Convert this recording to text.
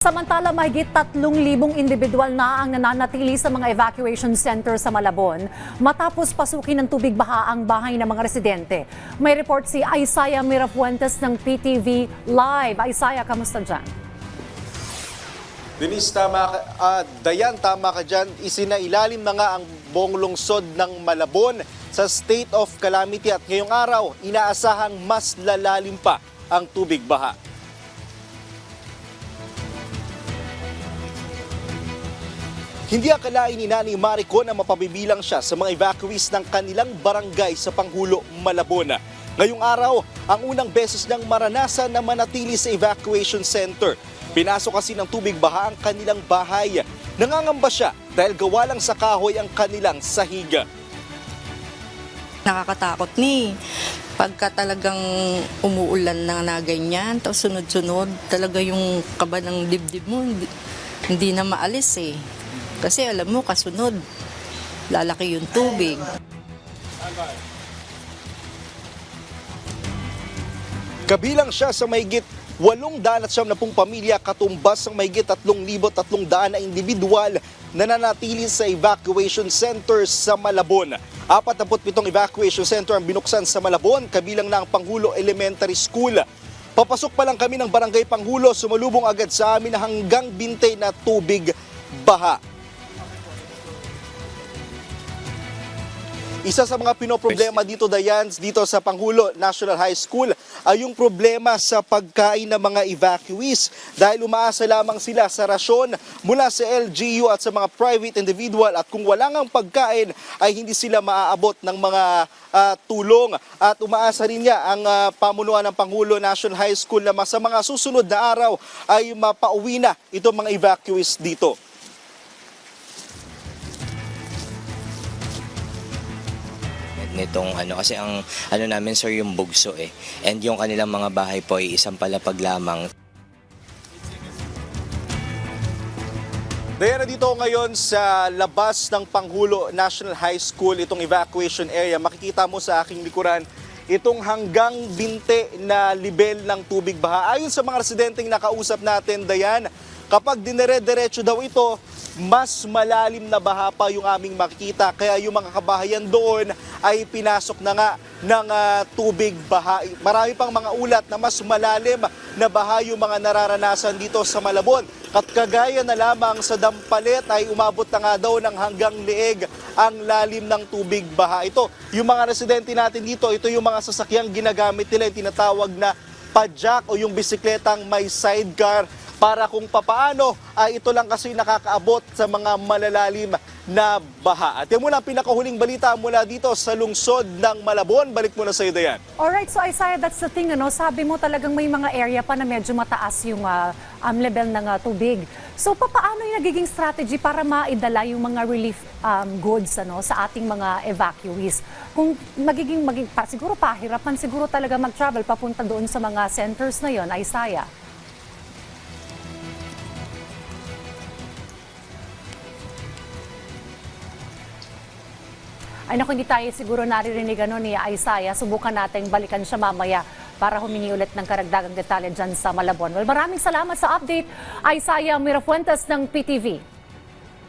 Samantala, mahigit 3,000 individual na ang nananatili sa mga evacuation center sa Malabon matapos pasukin ng tubig baha ang bahay ng mga residente. May report si Isaiah Mirafuentes ng PTV Live. Isaiah, kamusta dyan? Denise, Dayan, tama ka dyan. Isinailalim na nga ang buong lungsod ng Malabon sa state of calamity at ngayong araw, inaasahang mas lalalim pa ang tubig baha. Hindi akalain ni Nanay Marico na mapabibilang siya sa mga evacuees ng kanilang barangay sa Panghulo, Malabon. Ngayong araw, ang unang beses niyang maranasan na manatili sa evacuation center. Pinasok kasi ng tubig baha ang kanilang bahay. Nangangamba siya dahil gawa lang sa kahoy ang kanilang sahig. Nakakatakot ni. Pagka talagang umuulan na ganyan, tapos sunod-sunod, talaga yung kaba ng dibdib mo, hindi na maalis eh. Kasi alam mo, kasunod, lalaki yung tubig. Kabilang siya sa mahigit 870 pamilya katumbas ng mahigit 3,300 na individual na nanatili sa evacuation center sa Malabon. 47 evacuation center ang binuksan sa Malabon, kabilang na ang Panghulo Elementary School. Papasok pa lang kami ng Barangay Panghulo, sumalubong agad sa amin hanggang binte na tubig baha. Isa sa mga pinoproblema dito, Dayan, dito sa Panghulo National High School ay yung problema sa pagkain ng mga evacuees dahil umaasa lamang sila sa rasyon mula sa LGU at sa mga private individual at kung wala ngang pagkain ay hindi sila maaabot ng mga tulong at umaasa rin niya ang pamunuan ng Panghulo National High School na sa mga susunod na araw ay mapauwi na itong mga evacuees dito. Nitong kasi ang namin sir yung bugso and yung kanilang mga bahay po ay isang palapag lamang. Dahil dito ngayon sa labas ng Panghulo National High School, itong evacuation area, makikita mo sa aking likuran itong hanggang binte na level ng tubig baha. Ayon sa mga residenteng nakausap natin, Dayan, kapag dinere-derecho daw ito, mas malalim na baha pa yung aming makikita. Kaya yung mga kabahayan doon ay pinasok na nga ng tubig baha. Marami pang mga ulat na mas malalim na baha yung mga nararanasan dito sa Malabon. At kagaya na lamang sa Dampalit ay umabot na nga daw ng hanggang leeg ang lalim ng tubig baha. Ito, yung mga residente natin dito, ito yung mga sasakyang ginagamit nila, yung tinatawag na padjak o yung bisikletang may sidecar para kung papaano ay ito lang kasi nakakaabot sa mga malalalim na baha. At yan muna ang pinakahuling balita mula dito sa lungsod ng Malabon. Balik muna sa iyo, Dayan. Alright, so Isaiah, that's the thing, sabi mo talagang may mga area pa na medyo mataas yung level ng tubig. So papaano yung nagiging strategy para maidala yung mga relief goods sa ating mga evacuees? Kung siguro pahirapan siguro talaga mag-travel papunta doon sa mga centers na yon, Isaiah. Ay naku, hindi tayo siguro naririnig ni Isaiah. Subukan natin balikan siya mamaya para humingi ulit ng karagdagang detalye dyan sa Malabon. Well, maraming salamat sa update, Isaiah Mirafuentes ng PTV.